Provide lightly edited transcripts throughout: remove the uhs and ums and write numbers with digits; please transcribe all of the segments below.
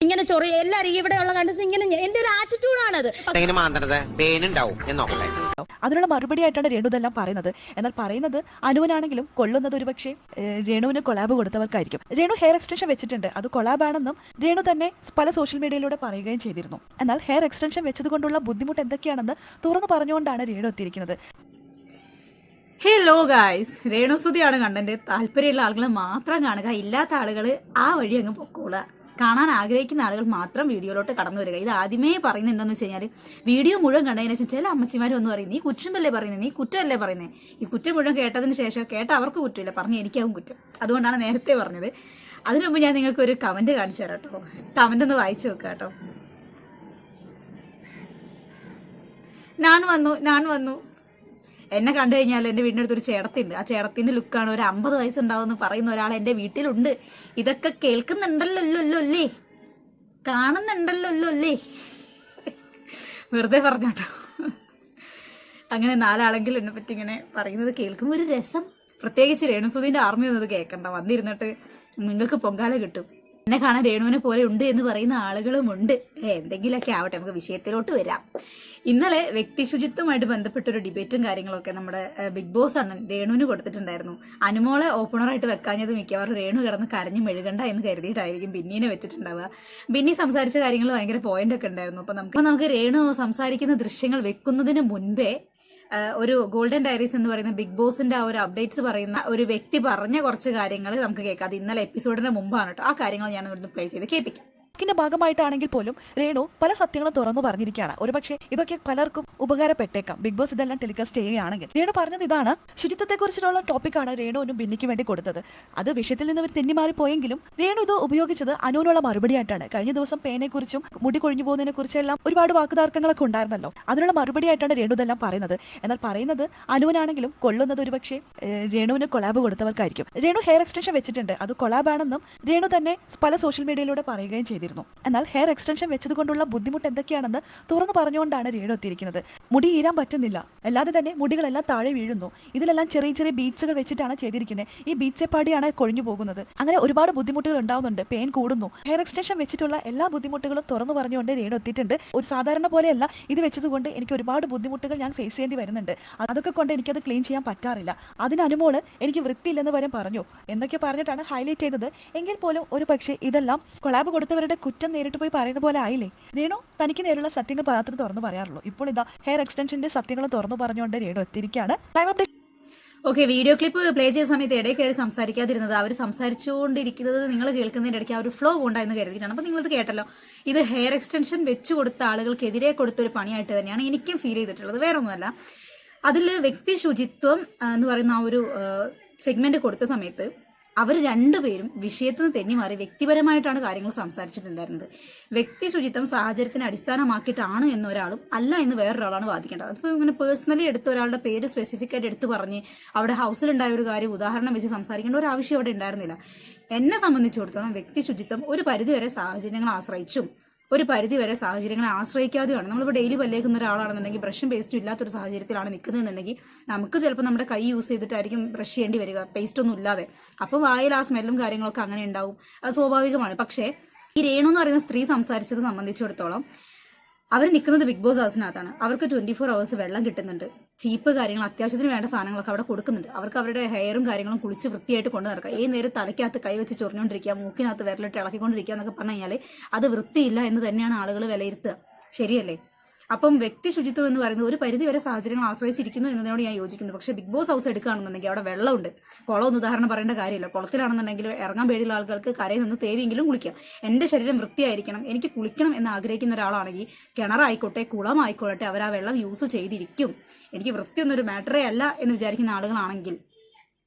ഇങ്ങനെ ചൊറി എല്ലാരും ഇവിടെയുള്ള കണ്ടസ് ഇങ്ങനെ എന്റെ ഒരു ആറ്റിറ്റ്യൂഡാണത്. അതിനുള്ള മറുപടി ആയിട്ടാണ് രേണു ഇതെല്ലാം പറയുന്നത്. എന്നാൽ പറയുന്നത് അനുവിനാണെങ്കിലും കൊള്ളുന്നത് ഒരുപക്ഷെ രേണുവിന് കൊളാബ് കൊടുത്തവർക്കായിരിക്കും. രേണു ഹെയർ എക്സ്റ്റൻഷൻ വെച്ചിട്ടുണ്ട്, അത് കൊളാബാണെന്നും രേണു തന്നെ പല സോഷ്യൽ മീഡിയയിലൂടെ പറയുകയും ചെയ്തിരുന്നു. എന്നാൽ ഹെയർ എക്സ്റ്റൻഷൻ വെച്ചതുകൊണ്ടുള്ള ബുദ്ധിമുട്ട് എന്തൊക്കെയാണെന്ന് തുറന്നു പറഞ്ഞുകൊണ്ടാണ് രേണു എത്തിയിരിക്കുന്നത്. ഹലോ ഗായ്സ്, രേണുസുതിയാണ് കണ്ടന്റ്. താല്പര്യമുള്ള ആളുകൾ മാത്രം കാണുക, ഇല്ലാത്ത ആളുകൾ ആ വഴി അങ്ങ് പൊക്കോളുക. കാണാൻ ആഗ്രഹിക്കുന്ന ആളുകൾ മാത്രം വീഡിയോയിലോട്ട് കടന്നു വരിക. ഇത് ആദ്യമേ പറയുന്നത് എന്താണെന്ന് വെച്ച് കഴിഞ്ഞാൽ, വീഡിയോ മുഴുവൻ കണ്ടതിന് ശേഷം ചില അമ്മച്ചിമാരും ഒന്ന് പറയും, നീ കുറ്റമല്ലേ പറയുന്നത്, നീ കുറ്റമല്ലേ പറയുന്നത്. ഈ കുറ്റം മുഴുവൻ കേട്ടതിന് ശേഷം കേട്ട അവർക്ക് കുറ്റമില്ല, പറഞ്ഞ് എനിക്കാവും കുറ്റം. അതുകൊണ്ടാണ് നേരത്തെ പറഞ്ഞത്. അതിനു മുമ്പ് ഞാൻ നിങ്ങൾക്ക് ഒരു കമന്റ് കാണിച്ചു തരാം കേട്ടോ. കമന്റ് ഒന്ന് വായിച്ചു വെക്കുക കേട്ടോ. ഞാൻ വന്നു എന്നെ കണ്ടു കഴിഞ്ഞാൽ എൻ്റെ വീടിൻ്റെ അടുത്തൊരു ചേടത്തുണ്ട്. ആ ചേടത്തിന്റെ ലുക്കാണ്. ഒരു 50 വയസ്സുണ്ടാവുമെന്ന് പറയുന്ന ഒരാൾ എൻ്റെ വീട്ടിലുണ്ട്. ഇതൊക്കെ കേൾക്കുന്നുണ്ടല്ലോ അല്ലേ, കാണുന്നുണ്ടല്ലോ അല്ലേ, വെറുതെ പറഞ്ഞോട്ടോ. അങ്ങനെ 4 ആളെങ്കിലും എന്നെ പറ്റി ഇങ്ങനെ പറയുന്നത് കേൾക്കുമ്പോൾ ഒരു രസം. പ്രത്യേകിച്ച് രേണുസുധീൻ്റെ ആർമി ഒന്നത് കേൾക്കണ്ട, വന്നിരുന്നിട്ട് നിങ്ങൾക്ക് പൊങ്കാല കിട്ടും. എന്നെ കാണാൻ രേണുവിനെ പോലെ ഉണ്ട് എന്ന് പറയുന്ന ആളുകളുമുണ്ട്. എന്തെങ്കിലുമൊക്കെ ആവട്ടെ, നമുക്ക് വിഷയത്തിലോട്ട് വരാം. ഇന്നലെ വ്യക്തി ശുചിത്വമായിട്ട് ബന്ധപ്പെട്ട ഒരു ഡിബേറ്റും കാര്യങ്ങളൊക്കെ നമ്മുടെ ബിഗ് ബോസ് അണ്ണൻ രേണുവിന് കൊടുത്തിട്ടുണ്ടായിരുന്നു. അനുമോളെ ഓപ്പണറായിട്ട് വെക്കാഞ്ഞത് മിക്കവാറും രേണു കിടന്ന് കരഞ്ഞു മെഴുകണ്ട എന്ന് കരുതിയിട്ടായിരിക്കും ബിന്നീനെ വെച്ചിട്ടുണ്ടാവുക. ബിന്നി സംസാരിച്ച കാര്യങ്ങൾ ഭയങ്കര പോയിന്റ് ഒക്കെ ഉണ്ടായിരുന്നു. അപ്പൊ നമുക്ക് രേണു സംസാരിക്കുന്ന ദൃശ്യങ്ങൾ വെക്കുന്നതിന് മുൻപേ ഒരു ഗോൾഡൻ ഡയറീസ് എന്ന് പറയുന്ന ബിഗ് ബോസിന്റെ ആ ഒരു അപ്ഡേറ്റ്സ് പറയുന്ന ഒരു വ്യക്തി പറഞ്ഞ കുറച്ച് കാര്യങ്ങൾ നമുക്ക് കേൾക്കാം. അത് ഇന്നലെ എപ്പിസോഡിന്റെ മുമ്പാണ് കേട്ടോ. ആ കാര്യങ്ങൾ ഞാൻ ഇവിടുന്ന് പ്ലേ ചെയ്ത് കേൾപ്പിക്കാം. ിന്റെ ഭാഗമായിട്ടാണെങ്കിൽ പോലും രേണു പല സത്യങ്ങളും തുറന്നു പറഞ്ഞിരിക്കുകയാണ്. ഒരുപക്ഷെ ഇതൊക്കെ പലർക്കും ഉപകാരപ്പെട്ടേക്കാം ബിഗ് ബോസ് ഇതെല്ലാം ടെലികാസ്റ്റ് ചെയ്യുകയാണെങ്കിൽ. രേണു പറഞ്ഞത് ഇതാണ്: ശുചിത്വത്തെക്കുറിച്ചുള്ള ടോപ്പിക്കാണ് രേണുവിനും ബിന്നിക്ക് വേണ്ടി കൊടുത്തത്. അത് വിഷയത്തിൽ നിന്ന് തെന്നിമാറി പോയെങ്കിലും രേണു ഇത് ഉപയോഗിച്ചത് അനുവിനുള്ള മറുപടിയായിട്ടാണ്. കഴിഞ്ഞ ദിവസം പേനെക്കുറിച്ചും മുടി കൊഴിഞ്ഞു പോകുന്നതിനെ കുറിച്ചെല്ലാം ഒരുപാട് വാക്കുതർക്കങ്ങളൊക്കെ ഉണ്ടായിരുന്നല്ലോ. അതിനുള്ള മറുപടിയായിട്ടാണ് രേണു ഇതെല്ലാം പറയുന്നത്. എന്നാൽ പറയുന്നത് അനുവിനാണെങ്കിലും കൊള്ളുന്നത് ഒരുപക്ഷെ രേണുവിന് കൊളാബ് കൊടുത്തവർക്കായിരിക്കും. രേണു ഹെയർ എക്സ്റ്റൻഷൻ വെച്ചിട്ടുണ്ട്, അത് കൊളാബാണെന്നും രേണു തന്നെ പല സോഷ്യൽ മീഡിയയിലൂടെ പറയുകയും ചെയ്തിരുന്നു. എന്നാൽ ഹെയർ എക്സ്റ്റൻഷൻ വെച്ചതുകൊണ്ടുള്ള ബുദ്ധിമുട്ട് എന്തൊക്കെയാണെന്ന് തുറന്നു പറഞ്ഞുകൊണ്ടാണ് രേണു എത്തിയിരിക്കുന്നത്. മുടി ഈരാൻ പറ്റുന്നില്ല, അല്ലാതെ തന്നെ മുടികളെല്ലാം താഴെ വീഴുന്നു. ഇതിലെല്ലാം ചെറിയ ചെറിയ ബീഡ്സുകൾ വെച്ചിട്ടാണ് ചെയ്തിരിക്കുന്നത്. ഈ ബീഡ്സെ പാടിയാണ് കൊഴിഞ്ഞു പോകുന്നത്. അങ്ങനെ ഒരുപാട് ബുദ്ധിമുട്ടുകൾ ഉണ്ടാവുന്നുണ്ട്, പെയിൻ കൂടുന്നു. ഹെയർ എക്സ്റ്റൻഷൻ വെച്ചിട്ടുള്ള എല്ലാ ബുദ്ധിമുട്ടുകളും തുറന്നു പറഞ്ഞുകൊണ്ട് രേണു എത്തിയിട്ടുണ്ട്. ഒരു സാധാരണ പോലെയല്ല, ഇത് വെച്ചതുകൊണ്ട് എനിക്ക് ഒരുപാട് ബുദ്ധിമുട്ടുകൾ ഞാൻ ഫേസ് ചെയ്യേണ്ടി വരുന്നുണ്ട്. അതൊക്കെ കൊണ്ട് എനിക്കത് ക്ലീൻ ചെയ്യാൻ പറ്റാറില്ല. അതിന് അനുമോള് എനിക്ക് വൃത്തിയില്ലെന്ന് വരെ പറഞ്ഞു എന്നൊക്കെ പറഞ്ഞിട്ടാണ് ഹൈലൈറ്റ് ചെയ്തത്. എങ്കിൽ പോലും ഒരു പക്ഷേ ഇതെല്ലാം കൊളാബ് കൊടുത്തവരുടെ കുറ്റം നേരിട്ട് പോയി പറയുന്ന പോലെ ആയില്ലേ. രേണു തനിക്ക് നേരിലുള്ള സത്യങ്ങൾ മാത്രമേ തുറന്നു പറയാറുള്ളൂ. ഇപ്പോൾ ഇതാ ഹെയർ എക്സ്റ്റൻഷന്റെ സത്യങ്ങൾ തുറന്നു പറഞ്ഞുകൊണ്ട് രേണു എത്തിയിരിക്കുകയാണ്. ഓക്കെ, വീഡിയോ ക്ലിപ്പ് പ്ലേ ചെയ്ത സമയത്ത് ഇടയിൽ കയറി സംസാരിക്കാതിരുന്നത്, അവർ സംസാരിച്ചുകൊണ്ടിരിക്കുന്നത് നിങ്ങൾ കേൾക്കുന്നതിന്റെ ഇടയ്ക്ക് ആ ഒരു ഫ്ലോ ഉണ്ടായെന്ന് കരുതിയിട്ടാണ്. അപ്പൊ നിങ്ങളിത് കേട്ടല്ലോ. ഇത് ഹെയർ എക്സ്റ്റൻഷൻ വെച്ചു കൊടുത്ത ആളുകൾക്കെതിരെ കൊടുത്തൊരു പണിയായിട്ട് തന്നെയാണ് എനിക്കും ഫീൽ ചെയ്തിട്ടുള്ളത്. വേറെ ഒന്നുമല്ല, അതിൽ വ്യക്തി ശുചിത്വം എന്ന് പറയുന്ന ആ ഒരു സെഗ്മെന്റ് കൊടുത്ത സമയത്ത് അവർ രണ്ടുപേരും വിഷയത്തിൽ നിന്ന് തെന്നിമാറി വ്യക്തിപരമായിട്ടാണ് കാര്യങ്ങൾ സംസാരിച്ചിട്ടുണ്ടായിരുന്നത്. വ്യക്തി ശുചിത്വം സാഹചര്യത്തിനെ അടിസ്ഥാനമാക്കിയിട്ടാണ് എന്നൊരാളും അല്ല എന്ന് വേറൊരാളാണ് വാദിക്കേണ്ടത്. അതിപ്പോൾ ഇങ്ങനെ പേഴ്സണലി എടുത്ത ഒരാളുടെ പേര് സ്പെസിഫിക് ആയിട്ട് എടുത്തു പറഞ്ഞ് അവിടെ ഹൗസിലുണ്ടായ ഒരു കാര്യം ഉദാഹരണം വെച്ച് സംസാരിക്കേണ്ട ഒരു ആവശ്യം അവിടെ ഉണ്ടായിരുന്നില്ല. എന്നെ സംബന്ധിച്ചിടത്തോളം വ്യക്തി ശുചിത്വം ഒരു പരിധിവരെ സാഹചര്യങ്ങളെ ആശ്രയിച്ചും ഒരു പരിധിവരെ സാഹചര്യങ്ങളെ ആശ്രയിക്കാതെയാണ്. നമ്മളിപ്പോൾ ഡെയിലി പല്ലേക്കുന്ന ഒരാളാണെന്നുണ്ടെങ്കിൽ ബ്രഷും പേസ്റ്റും ഇല്ലാത്തൊരു സാഹചര്യത്തിലാണ് നിൽക്കുന്നതെന്നുണ്ടെങ്കിൽ നമുക്ക് ചിലപ്പോൾ നമ്മുടെ കൈ യൂസ് ചെയ്തിട്ടായിരിക്കും ബ്രഷ് ചെയ്യേണ്ടി വരിക, പേസ്റ്റ് ഒന്നും ഇല്ലാതെ. അപ്പോൾ വായിൽ ആ സ്മെല്ലും കാര്യങ്ങളൊക്കെ അങ്ങനെ ഉണ്ടാവും, അത് സ്വാഭാവികമാണ്. പക്ഷേ ഈ രേണു എന്ന് പറയുന്ന സ്ത്രീ സംസാരിച്ചത് സംബന്ധിച്ചിടത്തോളം അവർ നിൽക്കുന്നത് ബിഗ് ബോസ് ഹൗസിനകത്താണ്. അവർക്ക് 24 hours വെള്ളം കിട്ടുന്നുണ്ട്, ചീപ്പ് കാര്യങ്ങൾ അത്യാവശ്യത്തിന് വേണ്ട സാധനങ്ങളൊക്കെ അവിടെ കൊടുക്കുന്നുണ്ട്. അവർക്ക് അവരുടെ ഹെയറും കാര്യങ്ങളും കുളിച്ച് വൃത്തിയായിട്ട് കൊണ്ടു നടക്കുക. ഈ നേരം തലയ്ക്കകത്ത് കൈവച്ച് ചൊറിഞ്ഞുകൊണ്ടിരിക്കുക, മൂക്കിനകത്ത് വിരലിട്ട് ഇളക്കിക്കൊണ്ടിരിക്കുക എന്നൊക്കെ പറഞ്ഞു കഴിഞ്ഞാൽ അത് വൃത്തിയില്ല എന്ന് തന്നെയാണ് ആളുകൾ വിലയിരുത്തുക. ശരിയല്ലേ? അപ്പം വ്യക്തി ശുചിത്വം എന്ന് പറയുന്നത് ഒരു പരിധി വരെ സാഹചര്യങ്ങൾ ആശ്രയിച്ചിരിക്കുന്നു എന്നതിനോട് ഞാൻ യോജിക്കുന്നു. പക്ഷേ ബിഗ് ബോസ് ഹൗസ് എടുക്കുകയാണെന്നുണ്ടെങ്കിൽ അവിടെ വെള്ളമുണ്ട്. കുളമൊന്നും ഉദാഹരണം പറയേണ്ട കാര്യമില്ല. കുളത്തിലാണെന്നുണ്ടെങ്കിൽ ഇറങ്ങാൻ പേടിയുള്ള ആൾക്കാർക്ക് കരയിൽ നിന്ന് തേവിയെങ്കിലും കുളിക്കാം. എൻ്റെ ശരീരം വൃത്തിയായിരിക്കണം, എനിക്ക് കുളിക്കണം എന്ന് ആഗ്രഹിക്കുന്ന ഒരാളാണെങ്കിൽ കിണറായിക്കോട്ടെ കുളമായിക്കോട്ടെ അവർ ആ വെള്ളം യൂസ് ചെയ്തിരിക്കും. എനിക്ക് വൃത്തിയൊന്നൊരു മാറ്ററേ അല്ല എന്ന് വിചാരിക്കുന്ന ആളുകളാണെങ്കിൽ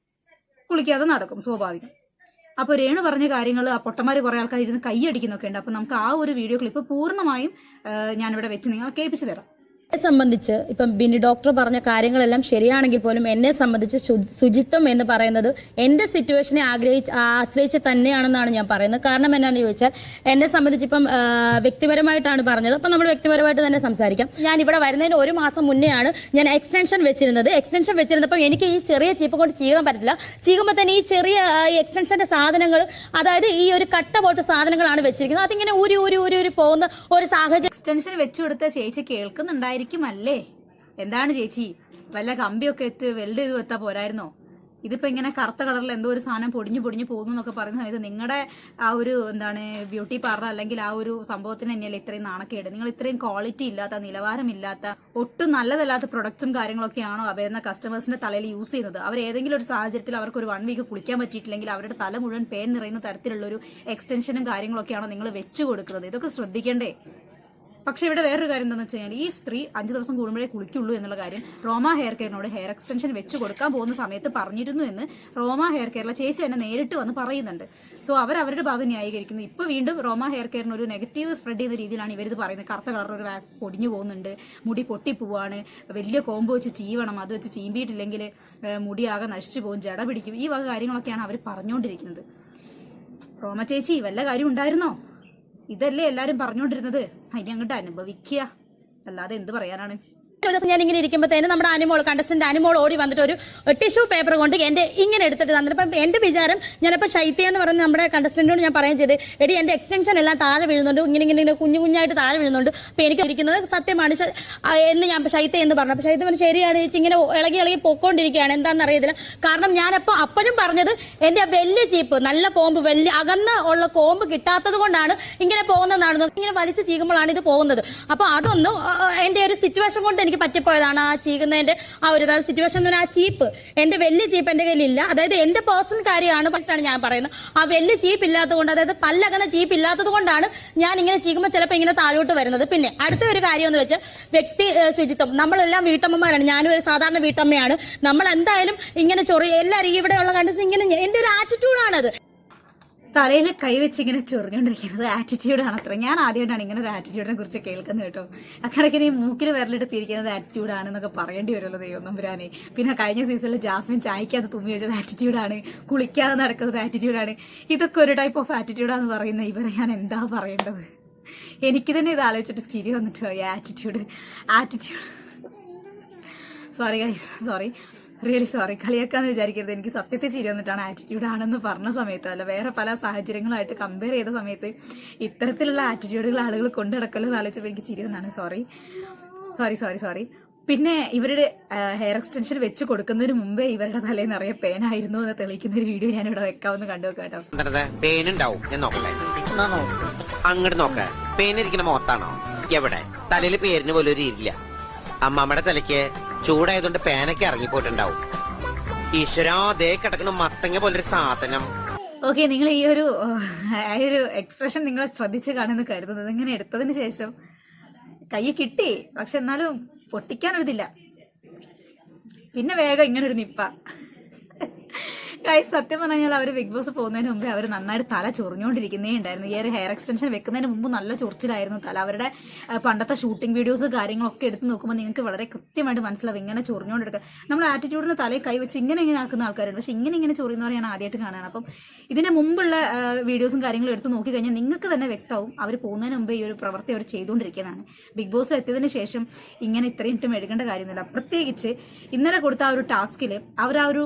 കുളിക്കാതെ നടക്കും, സ്വാഭാവികം. അപ്പോൾ രേണു പറഞ്ഞ കാര്യങ്ങൾ ആ പൊട്ടന്മാർ കുറേ ആൾക്കാർ ഇരുന്ന് കൈയടിക്കുന്നൊക്കെ ഉണ്ട്. അപ്പോൾ നമുക്ക് ആ ഒരു വീഡിയോ ക്ലിപ്പ് പൂർണ്ണമായും ഞാനിവിടെ വെച്ച് നിങ്ങൾ കേൾപ്പിച്ചു തരാം. സംബന്ധിച്ച് ഇപ്പം ബിന്നി ഡോക്ടർ പറഞ്ഞ കാര്യങ്ങളെല്ലാം ശരിയാണെങ്കിൽ പോലും എന്നെ സംബന്ധിച്ച് ശുചിത്വം എന്ന് പറയുന്നത് എൻ്റെ സിറ്റുവേഷനെ ആശ്രയിച്ച് തന്നെയാണെന്നാണ് ഞാൻ പറയുന്നത്. കാരണം എന്നാന്ന് ചോദിച്ചാൽ എന്നെ സംബന്ധിച്ച് ഇപ്പം വ്യക്തിപരമായിട്ടാണ് പറഞ്ഞത്. അപ്പം നമ്മൾ വ്യക്തിപരമായിട്ട് തന്നെ സംസാരിക്കാം. ഞാൻ ഇവിടെ വരുന്നതിന് 1 മാസം മുന്നെയാണ് ഞാൻ എക്സ്റ്റൻഷൻ വെച്ചിരുന്നപ്പോൾ എനിക്ക് ഈ ചെറിയ ചീപ്പ് കൊണ്ട് ചീകാൻ പറ്റില്ല. ചീകുമ്പോൾ തന്നെ ഈ ചെറിയ എക്സ്റ്റൻഷൻ്റെ സാധനങ്ങൾ, അതായത് ഈ ഒരു കട്ട പോലത്തെ സാധനങ്ങളാണ് വെച്ചിരിക്കുന്നത്. അതിങ്ങനെ ഊരി പോകുന്ന ഒരു സാഹചര്യം. എക്സ്റ്റൻഷൻ വെച്ചു കൊടുത്ത ചേച്ചി കേൾക്കുന്നുണ്ടായിരിക്കും അല്ലേ? എന്താണ് ചേച്ചി, വല്ല കമ്പിയൊക്കെ വെൽഡ് ചെയ്ത് വെത്താ പോരായിരുന്നോ? ഇതിപ്പോ ഇങ്ങനെ കറുത്ത കളറിൽ എന്തോ ഒരു സാധനം പൊടിഞ്ഞു പോകുന്നു എന്നൊക്കെ പറയുന്ന സമയത്ത് നിങ്ങളുടെ ആ ഒരു ബ്യൂട്ടി പാർലർ അല്ലെങ്കിൽ ആ ഒരു സംഭവത്തിന് തന്നെയല്ലേ ഇത്രയും നാണക്കേട്? നിങ്ങൾ ഇത്രയും ക്വാളിറ്റി ഇല്ലാത്ത, നിലവാരമില്ലാത്ത, ഒട്ടും നല്ലതല്ലാത്ത പ്രൊഡക്ട്സും കാര്യങ്ങളൊക്കെയാണോ വരുന്ന കസ്റ്റമേഴ്സിന്റെ തലയിൽ യൂസ് ചെയ്യുന്നത്? അവർ ഏതെങ്കിലും ഒരു സാഹചര്യത്തിൽ അവർക്ക് ഒരു 1 വീക്ക് കുളിക്കാൻ പറ്റിയിട്ടില്ലെങ്കിൽ അവരുടെ തല മുഴുവൻ പേൻ നിറയുന്ന തരത്തിലുള്ള ഒരു എക്സ്റ്റൻഷനും കാര്യങ്ങളൊക്കെയാണോ നിങ്ങൾ വെച്ചു കൊടുക്കുന്നത്? ഇതൊക്കെ ശ്രദ്ധിക്കണ്ടേ? പക്ഷെ ഇവിടെ വേറൊരു കാര്യം എന്താണെന്ന് വെച്ച് കഴിഞ്ഞാൽ ഈ സ്ത്രീ 5 ദിവസം കൂടുമ്പോഴേ കുളിക്കുള്ളൂ എന്നുള്ള കാര്യം റോമ ഹെയർ കെയറിനോട് ഹെയർ എക്സ്റ്റൻഷൻ വെച്ച് കൊടുക്കാൻ പോകുന്ന സമയത്ത് പറഞ്ഞിരുന്നു എന്ന് റോമ ഹെയർ കെയറിലെ ചേച്ചി തന്നെ നേരിട്ട് വന്ന് പറയുന്നുണ്ട്. സോ അവരുടെ ഭാഗം ന്യായീകരിക്കുന്നു. ഇപ്പോൾ വീണ്ടും റോമ ഹെയർ കെയറിന് ഒരു നെഗറ്റീവ് സ്പ്രെഡ് ചെയ്യുന്ന രീതിയിലാണ് ഇവരിത് പറയുന്നത്. കറുത്ത കളർ ഒരു പൊടിഞ്ഞു പോകുന്നുണ്ട്, മുടി പൊട്ടിപ്പോവാണ്, വലിയ കോമ്പ് വെച്ച് ചീവണം, അത് വെച്ച് ചീമ്പിയിട്ടില്ലെങ്കിൽ മുടിയാകെ നശിച്ചു പോകും, ജട പിടിക്കും, ഈ വക കാര്യങ്ങളൊക്കെയാണ് അവർ പറഞ്ഞുകൊണ്ടിരിക്കുന്നത്. റോമ ചേച്ചി വല്ല കാര്യം ഉണ്ടായിരുന്നോ? ഇതല്ലേ എല്ലാരും പറഞ്ഞുകൊണ്ടിരുന്നത്? അതിനെ അങ്ങോട്ട് അനുഭവിക്കുക, അല്ലാതെ എന്ത് പറയാനാണ്? ഒരു ദിവസം ഞാൻ ഇങ്ങനെ ഇരിക്കുമ്പോഴത്തേനും നമ്മുടെ കണ്ടസ്റ്റന്റ് അനിമോൾ ഓടി വന്നിട്ട് ഒരു ടിഷ്യൂ പേപ്പർ കൊണ്ട് എൻ്റെ ഇങ്ങനെ എടുത്തിട്ട് തന്നിട്ട്. അപ്പം എൻ്റെ വിചാരം, ഞാനിപ്പോൾ ശൈത്യ എന്ന് പറയുന്ന നമ്മുടെ കണ്ടസ്റ്റന്റിനോട് ഞാൻ പറയുകയും ചെയ്ത്, എടി എൻ്റെ എക്സ്റ്റൻഷൻ എല്ലാം താഴെ വീഴുന്നുണ്ട്, ഇങ്ങനെ കുഞ്ഞായിട്ട് താഴെ വീഴുന്നുണ്ട്, അപ്പോൾ എനിക്ക് ഇരിക്കുന്നത് സത്യമാണ് എന്ന് ഞാൻ ശൈത്യ എന്ന് പറഞ്ഞു. അപ്പോൾ ശൈത്യ ശരിയാണ് ചേച്ചി, ഇങ്ങനെ ഇളകി പൊക്കോണ്ടിരിക്കുകയാണ്, എന്താണെന്ന് അറിയത്തില്ല. കാരണം ഞാനപ്പോൾ അപ്പനും പറഞ്ഞത് എൻ്റെ വലിയ ചീപ്പ്, നല്ല കോമ്പ്, വലിയ ഉള്ള കോമ്പ് കിട്ടാത്തത് കൊണ്ടാണ് ഇങ്ങനെ പോകുന്നതാണ്, ഇങ്ങനെ വലിച്ച് ചീകുമ്പോഴാണ് ഇത് പോകുന്നത്. അപ്പോൾ അതൊന്നും എൻ്റെ ഒരു സിറ്റുവേഷൻ കൊണ്ട് പറ്റിപ്പോയതാണ്. ആ ചീകുന്നതിന്റെ ആ ഒരു സിറ്റുവേഷൻ, ആ ചീപ്പ്, എന്റെ വലിയ ചീപ്പ് എന്റെ കയ്യിലില്ല. അതായത് എന്റെ പേഴ്സണൽ കാര്യമാണ് ഫസ്റ്റാണ് ഞാൻ പറയുന്നത്. ആ വലിയ ചീപ്പ് ഇല്ലാത്തത് കൊണ്ട്, അതായത് പല്ലകന്ന ചീപ്പ് ഇല്ലാത്തത് കൊണ്ടാണ് ഞാൻ ഇങ്ങനെ ചീകുമ്പോൾ ചിലപ്പോൾ ഇങ്ങനെ താഴോട്ട് വരുന്നത്. പിന്നെ അടുത്ത ഒരു കാര്യം എന്ന് വെച്ചാൽ വ്യക്തി ശുചിത്വം. നമ്മളെല്ലാം വീട്ടമ്മമാരാണ്, ഞാനും ഒരു സാധാരണ വീട്ടമ്മയാണ്. നമ്മൾ എന്തായാലും ഇങ്ങനെ എല്ലാവരും ഇവിടെയുള്ള കണ്ടസ് ഇങ്ങനെ, എന്റെ ഒരു ആറ്റിറ്റ്യൂഡാണത്. തലയിൽ കൈവച്ച് ഇങ്ങനെ ചൊറിഞ്ഞുകൊണ്ടിരിക്കുന്നത് ആറ്റിറ്റ്യൂഡാണ് അത്ര. ഞാൻ ആദ്യമായിട്ടാണ് ഇങ്ങനെ ഒരു ആറ്റിറ്റ്യൂഡിനെ കുറിച്ച് കേൾക്കുന്നത് കേട്ടോ. അക്കണക്കിന് ഈ മൂക്കിൽ വിരലെടുത്തിരിക്കുന്നത് ആറ്റിറ്റ്യൂഡാണെന്നൊക്കെ പറയേണ്ടി വരുമല്ലോ ദൈവം നമ്പുരാനെ. പിന്നെ കഴിഞ്ഞ സീസണിൽ ജാസ്മിൻ ചായക്കാതെ തുമ്മി വെച്ചത് ആറ്റിറ്റ്യൂഡാണ്, കുളിക്കാതെ നടക്കുന്നത് ആറ്റിറ്റ്യൂഡാണ്. ഇതൊക്കെ ഒരു ടൈപ്പ് ഓഫ് ആറ്റിറ്റ്യൂഡാന്ന് പറയുന്ന ഇവരെ ഞാൻ എന്താ പറയേണ്ടത്? എനിക്ക് തന്നെ ഇത് ആലോചിച്ചിട്ട് ചിരി വന്നിട്ടോ. Attitude sorry guys, sorry, really sorry. കളിയാക്കാന്ന് വിചാരിക്കരുത്. എനിക്ക് സത്യത്തിൽ ചിരി വന്നിട്ടാണ് ആറ്റിറ്റ്യൂഡ് ആണെന്ന് പറഞ്ഞ സമയത്ത്, അല്ല വേറെ പല സാഹചര്യങ്ങളായിട്ട് കമ്പയർ ചെയ്ത സമയത്ത് ഇത്തരത്തിലുള്ള ആറ്റിറ്റ്യൂഡുകൾ ആളുകൾ കൊണ്ടു നടക്കലെന്ന് ആലോചിച്ചപ്പോൾ എനിക്ക് ചിരി വന്നാണ്. സോറി. പിന്നെ ഇവരുടെ ഹെയർ എക്സ്റ്റൻഷൻ വെച്ച് കൊടുക്കുന്നതിന് മുമ്പേ ഇവരുടെ തലയിൽ നിറയെ പേനായിരുന്നു എന്ന് തെളിയിക്കുന്ന ഒരു വീഡിയോ ഞാൻ ഇവിടെ വെക്കാമെന്ന് കണ്ടു കേട്ടോ. പേനുണ്ടാവും, ഞാൻ നോക്കട്ടെ. അങ്ങോട്ട് നോക്ക, പേനിരിക്കുന്ന മുഖത്താണോ? എവിടെ? തലയിൽ പേരിന് പോലും ഒരു ഇല്ല. അമ്മമ്മയുടെ തലയ്ക്ക് ചൂടായതുകൊണ്ട് പേനൊക്കെ ഇറങ്ങിപ്പോയിട്ടുണ്ടാവും. ഈശ്വരാ, ദേ കിടക്കുന്ന മത്തങ്ങ പോലൊരു സാധനം. ഓക്കെ, നിങ്ങൾ ഈ ഒരു എക്സ്പ്രഷൻ നിങ്ങൾ ശ്രദ്ധിച്ച് കാണുമെന്ന് കരുതുന്നത്. ഇങ്ങനെ എടുത്തതിന് ശേഷം കൈ കിട്ടി, പക്ഷെ എന്നാലും പൊട്ടിക്കാനൊരിതില്ല. പിന്നെ വേഗം ഇങ്ങനൊരു നിപ്പ. ഗൈസ്, സത്യം പറഞ്ഞാൽ അവർ ബിഗ് ബോസ് പോകുന്നതിന് മുമ്പേ അവർ നന്നായിട്ട് തല ചൊറിഞ്ഞുകൊണ്ടിരിക്കുന്നേ ഉണ്ടായിരുന്നു. ഈ ഒരു ഹെയർ എക്സ്റ്റൻഷൻ വെക്കുന്നതിന് മുമ്പ് നല്ല ചൊറിച്ചിലായിരുന്നു തല. അവരുടെ പണ്ടത്തെ ഷൂട്ടിംഗ് വീഡിയോസ് കാര്യങ്ങളൊക്കെ എടുത്ത് നോക്കുമ്പോൾ നിങ്ങൾക്ക് വളരെ കൃത്യമായിട്ട് മനസ്സിലാവും ഇങ്ങനെ ചൊറിഞ്ഞുകൊണ്ടെടുക്കുക. നമ്മൾ ആറ്റിറ്റ്യൂഡിന് തലയിൽ കൈവച്ച് ഇങ്ങനെ ആക്കുന്ന ആൾക്കാരുണ്ട്. പക്ഷെ ഇങ്ങനെ ചൊറിയുന്നവരെ ഞാൻ ആദ്യമായിട്ട് കാണുകയാണ്. അപ്പം ഇതിന് മുമ്പുള്ള വീഡിയോസും കാര്യങ്ങളും എടുത്ത് നോക്കിക്കഴിഞ്ഞാൽ നിങ്ങൾക്ക് തന്നെ വ്യക്തമാവും അവർ പോകുന്നതിന് മുമ്പേ ഈ ഒരു പ്രവൃത്തി അവർ ചെയ്തുകൊണ്ടിരിക്കുന്നതാണ്. ബിഗ് ബോസിൽ എത്തിയതിന് ശേഷം ഇങ്ങനെ ഇത്രയും ഇട്ടും എടുക്കേണ്ട കാര്യമൊന്നുമില്ല. പ്രത്യേകിച്ച് ഇന്നലെ കൊടുത്ത ആ ഒരു ടാസ്കിൽ അവർ ആ ഒരു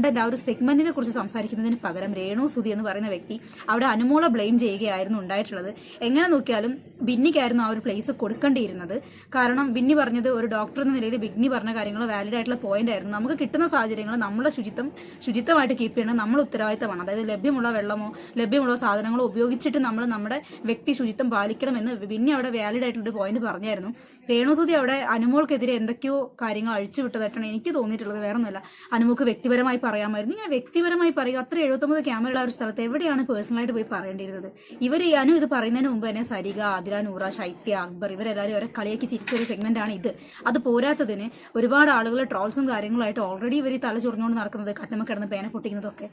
ആ ഒരു സെഗ്മെന്റിനെ കുറിച്ച് സംസാരിക്കുന്നതിന് പകരം രേണു സുധി എന്ന് പറയുന്ന വ്യക്തി അവിടെ അനുമോളെ ബ്ലെയിം ചെയ്യുകയായിരുന്നു ഉണ്ടായിട്ടുള്ളത്. എങ്ങനെ നോക്കിയാലും ബിന്നിക്കായിരുന്നു ആ ഒരു പ്ലേസ് കൊടുക്കേണ്ടിയിരുന്നത്. കാരണം ബിന്നി പറഞ്ഞത്, ഒരു ഡോക്ടർ എന്ന നിലയിൽ ബിന്നി പറഞ്ഞ കാര്യങ്ങൾ വാലിഡ് ആയിട്ടുള്ള പോയിന്റ് ആയിരുന്നു. നമുക്ക് കിട്ടുന്ന സാഹചര്യങ്ങൾ നമ്മുടെ ശുചിത്വമായിട്ട് കീപ്പ് ചെയ്യണം, നമ്മൾ ഉത്തരവാദിത്തമാണ്. അതായത് ലഭ്യമുള്ള വെള്ളമോ ലഭ്യമുള്ള സാധനങ്ങളോ ഉപയോഗിച്ചിട്ട് നമ്മൾ നമ്മുടെ വ്യക്തി ശുചിത്വം പാലിക്കണമെന്ന് ബിന്നി അവിടെ വാലിഡ് ആയിട്ടുള്ള ഒരു പോയിന്റ് പറഞ്ഞായിരുന്നു. രേണു സുധി അവിടെ അനുമോൾക്കെതിരെ എന്തൊക്കെയോ കാര്യങ്ങൾ അഴിച്ചുവിട്ടതായിട്ടാണ് എനിക്ക് തോന്നിയിട്ടുള്ളത്. വേറെ ഒന്നുമല്ല, അനുമോൾക്ക് വ്യക്തിപരമായി പറയാമായിരുന്നു. ഇങ്ങനെ വ്യക്തിപരമായി പറയുക. അത്ര 79 ക്യാമറയുള്ള ഒരു സ്ഥലത്ത് എവിടെയാണ് പേഴ്സണലായിട്ട് പോയി പറയേണ്ടിയിരുന്നത്? ഇവർ ഇത് പറയുന്നതിന് മുമ്പ് തന്നെ സരിക, ആതിര, നൂറ, ശൈത്യ, അക്ബർ ഇവരെല്ലാവരും അവരെ കളിയാക്കി ചിരിച്ചൊരു സെഗ്മെന്റ് ആണ് ഇത്. അത് പോരാത്തതിന് ഒരുപാട് ആളുകൾ ട്രോൾസും കാര്യങ്ങളായിട്ട് ഓൾറെഡി ഇവർ തല ചൊറിഞ്ഞുകൊണ്ട് നടക്കുന്നത്, കട്ടമ കിടന്ന് പേന പൊട്ടിക്കുന്നതൊക്കെ.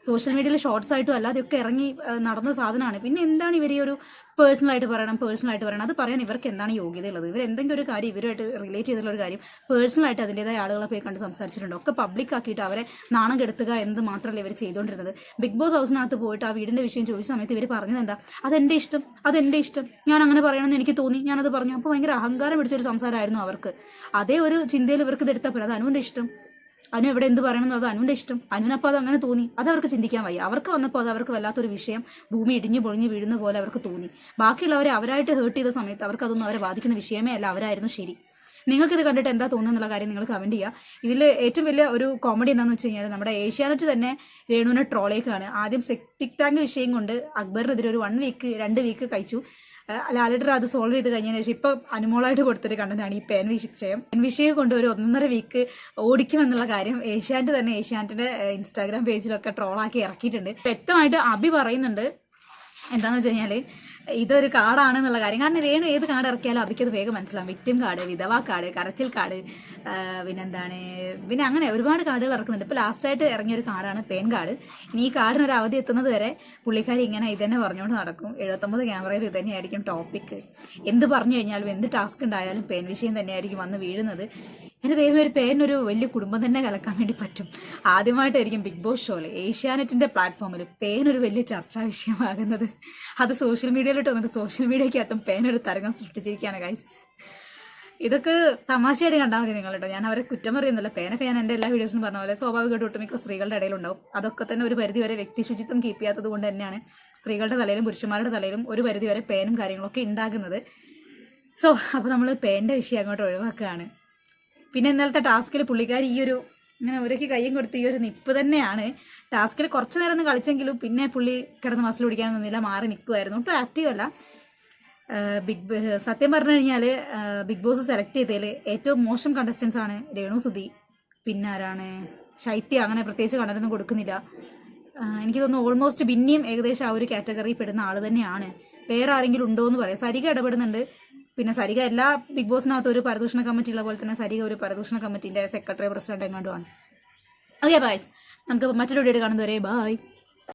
സോഷ്യൽ മീഡിയയിൽ ഷോർട്സ് ആയിട്ടും അല്ലാതെയൊക്കെ ഇറങ്ങി നടന്ന സാധനമാണ്. പിന്നെ എന്താണ് ഇവർ ഈ ഒരു പേഴ്സണലായിട്ട് പറയണം അത് പറയാൻ ഇവർക്ക് എന്താണ് യോഗ്യതയുള്ളത്? ഇവർ എന്തെങ്കിലും ഒരു കാര്യം ഇവരുമായിട്ട് റിലേറ്റ് ചെയ്തിട്ടുള്ള ഒരു കാര്യം പേഴ്സണലായിട്ട് അതിൻ്റെതായ ആളുകളെ പോയി കണ്ട് സംസാരിച്ചിട്ടുണ്ടോ? ഒക്കെ പബ്ലിക് ആക്കിയിട്ട് അവരെ നാണം കെടുത്തുക എന്ന് മാത്രമല്ല ഇവർ ചെയ്തുകൊണ്ടിരുന്നത്. ബിഗ് ബോസ് ഹൗസിനകത്ത് പോയിട്ട് ആ വീടിന്റെ വിഷയം ചോദിച്ച സമയത്ത് ഇവർ പറഞ്ഞത് എന്താ? അതെന്റെ ഇഷ്ടം, ഞാൻ അങ്ങനെ പറയണമെന്ന് എനിക്ക് തോന്നി, ഞാനത് പറഞ്ഞു. അപ്പോൾ ഭയങ്കര അഹങ്കാരം പിടിച്ചൊരു സംസാരമായിരുന്നു അവർക്ക്. അതേ ഒരു ചിന്തയിൽ ഇവർക്ക് ഇത് എടുത്താൽ അത് അനുവിന്റെ ഇഷ്ടം, അനു എവിടെ എന്ത് പറയണം അത് അനുവിന്റെ ഇഷ്ടം, അനുവിനപ്പോൾ അത് അങ്ങനെ തോന്നി. അത് അവർക്ക് ചിന്തിക്കാൻ വയ്യ. അവർക്ക് വന്നപ്പോൾ അത് അവർക്ക് വല്ലാത്തൊരു വിഷയം, ഭൂമി ഇടിഞ്ഞു പൊളിഞ്ഞ് വീഴുന്ന പോലെ അവർക്ക് തോന്നി. ബാക്കിയുള്ളവരെ അവരായിട്ട് ഹേർട്ട് ചെയ്ത സമയത്ത് അവർക്ക് അതൊന്നും അവരെ ബാധിക്കുന്ന വിഷയമേ അല്ല, അവരായിരുന്നു ശരി. നിങ്ങൾക്കിത് കണ്ടിട്ട് എന്താ തോന്നുന്നത് എന്നുള്ള കാര്യം നിങ്ങൾ കമന്റ് ചെയ്യുക. ഇതിൽ ഏറ്റവും വലിയ ഒരു കോമഡി എന്താണെന്ന് വെച്ച് കഴിഞ്ഞാൽ നമ്മുടെ ഏഷ്യാനെറ്റ് തന്നെ രേണുവിനെ ട്രോളേക്കാണ്. ആദ്യം സെപ്റ്റിക് ടാങ്ക് വിഷയം കൊണ്ട് അക്ബറിനെതിരെ ഒരു 2 വീക്ക് കഴിച്ചു. ലാലേട്ടർ അത് സോൾവ് ചെയ്ത് കഴിഞ്ഞതിന് ശേഷം ഇപ്പൊ അനുമോളായിട്ട് കൊടുത്തൊരു കണ്ടന്റാണ് ഈ പേൻ വിഷയം കൊണ്ട് ഒരു 1.5 വീക്ക് ഓടിക്കുമെന്നുള്ള കാര്യം ഏഷ്യാനെറ്റിന്റെ ഇൻസ്റ്റാഗ്രാം പേജിലൊക്കെ ട്രോളാക്കി ഇറക്കിയിട്ടുണ്ട്. വ്യക്തമായിട്ട് അഭി പറയുന്നുണ്ട് എന്താന്ന് വെച്ച് കഴിഞ്ഞാല് ഇതൊരു കാർഡാണെന്നുള്ള കാര്യം. കാരണം രേണു ഏത് കാർഡ് ഇറക്കിയാലും അഭിക്കത് വേഗം മനസ്സിലാവും. വിക്ടിം കാർഡ്, വിധവാ കാർഡ്, കരച്ചിൽ കാർഡ്, പിന്നെ അങ്ങനെ ഒരുപാട് കാർഡുകൾ ഇറക്കുന്നുണ്ട്. ഇപ്പൊ ലാസ്റ്റായിട്ട് ഇറങ്ങിയ ഒരു കാർഡാണ് പേൻ കാർഡ്. ഇനി ഈ കാർഡിന് ഒരു അവധി എത്തുന്നത് വരെ പുള്ളിക്കാരി ഇങ്ങനെ ഇതന്നെ പറഞ്ഞുകൊണ്ട് നടക്കും. 79 ക്യാമറയിൽ ഇത് തന്നെയായിരിക്കും ടോപ്പിക്. എന്ത് പറഞ്ഞു കഴിഞ്ഞാലും എന്ത് ടാസ്ക് ഉണ്ടായാലും പേൻ വിഷയം തന്നെയായിരിക്കും വന്ന് വീഴുന്നത്. എന്റെ ദൈവം, ഒരു പേരിനൊരു വലിയ കുടുംബം തന്നെ കലക്കാൻ വേണ്ടി പറ്റും. ആദ്യമായിട്ടായിരിക്കും ബിഗ് ബോസ് ഷോയില് ഏഷ്യാനെറ്റിന്റെ പ്ലാറ്റ്ഫോമിൽ പേനൊരു വലിയ ചർച്ചാ വിഷയമാകുന്നത്. അത് സോഷ്യൽ മീഡിയയിലോട്ട് വന്നിട്ട് സോഷ്യൽ മീഡിയക്കകത്തും പേനൊരു തരംഗം സൃഷ്ടിച്ചിരിക്കുകയാണ് ഗൈസ്. ഇതൊക്കെ തമാശയായിട്ട് കണ്ടാൽ മതി നിങ്ങൾ കേട്ടോ. ഞാൻ അവരെ കുറ്റം പറയുന്നില്ല. പേനൊക്കെ ഞാൻ എൻ്റെ എല്ലാ വീഡിയോസിലും പറഞ്ഞ പോലെ സ്വാഭാവികമായിട്ട് ഒട്ടുമിക്ക സ്ത്രീകളുടെ ഇടയിലുണ്ടാവും. അതൊക്കെ തന്നെ ഒരു പരിധിവരെ വ്യക്തി ശുചിത്വം കീപ്പ് ചെയ്യാത്തത് കൊണ്ട് തന്നെയാണ് സ്ത്രീകളുടെ തലയിലും പുരുഷന്മാരുടെ തലയിലും ഒരു പരിധിവരെ പേനും കാര്യങ്ങളൊക്കെ ഉണ്ടാകുന്നത്. സോ അപ്പോൾ നമ്മൾ പേൻ്റെ വിഷയം അങ്ങോട്ട് ഒഴിവാക്കുകയാണ്. പിന്നെ ഇന്നലത്തെ ടാസ്കിൽ പുള്ളിക്കാരി ഈ ഒരു ഇങ്ങനെ ഒരക്ക് കയ്യും കൊടുത്ത് ഈ ഒരു നിപ്പ് തന്നെയാണ്. ടാസ്കിൽ കുറച്ച് നേരം ഒന്ന് കളിച്ചെങ്കിലും പിന്നെ പുള്ളി കിടന്ന് മസിൽ പിടിക്കാൻ നിന്നില്ല, മാറി നിൽക്കുമായിരുന്നു. ഒട്ടും ആക്റ്റീവ് അല്ല. സത്യം പറഞ്ഞു കഴിഞ്ഞാൽ ബിഗ് ബോസ് സെലക്ട് ചെയ്തതിൽ ഏറ്റവും മോശം കണ്ടസ്റ്റൻസ് ആണ് രേണു സുധി, പിന്നെ ആരാണ് ശൈത്യ. അങ്ങനെ പ്രത്യേകിച്ച് കണ്ടൊന്നും കൊടുക്കുന്നില്ല. എനിക്ക് തോന്നുന്നു ഓൾമോസ്റ്റ് ബിന്നിയും ഏകദേശം ആ ഒരു കാറ്റഗറി പെടുന്ന ആൾ തന്നെയാണ്. വേറെ ആരെങ്കിലും ഉണ്ടോ എന്ന് പറയാം. സരിക ഇടപെടുന്നുണ്ട്. പിന്നെ സരിക എല്ലാ ബിഗ് ബോസിനകത്ത് ഒരു പരദൂഷണ കമ്മിറ്റി ഉള്ള പോലെ തന്നെ സരിക ഒരു പരദൂഷണ കമ്മിറ്റിന്റെ സെക്രട്ടറി പ്രസിഡന്റ് എങ്ങാണ്ടുമാണ്. ഓക്കെ ബൈസ്, നമുക്ക് മറ്റൊരു വീഡിയോ കാണുന്നവരെ ബൈ.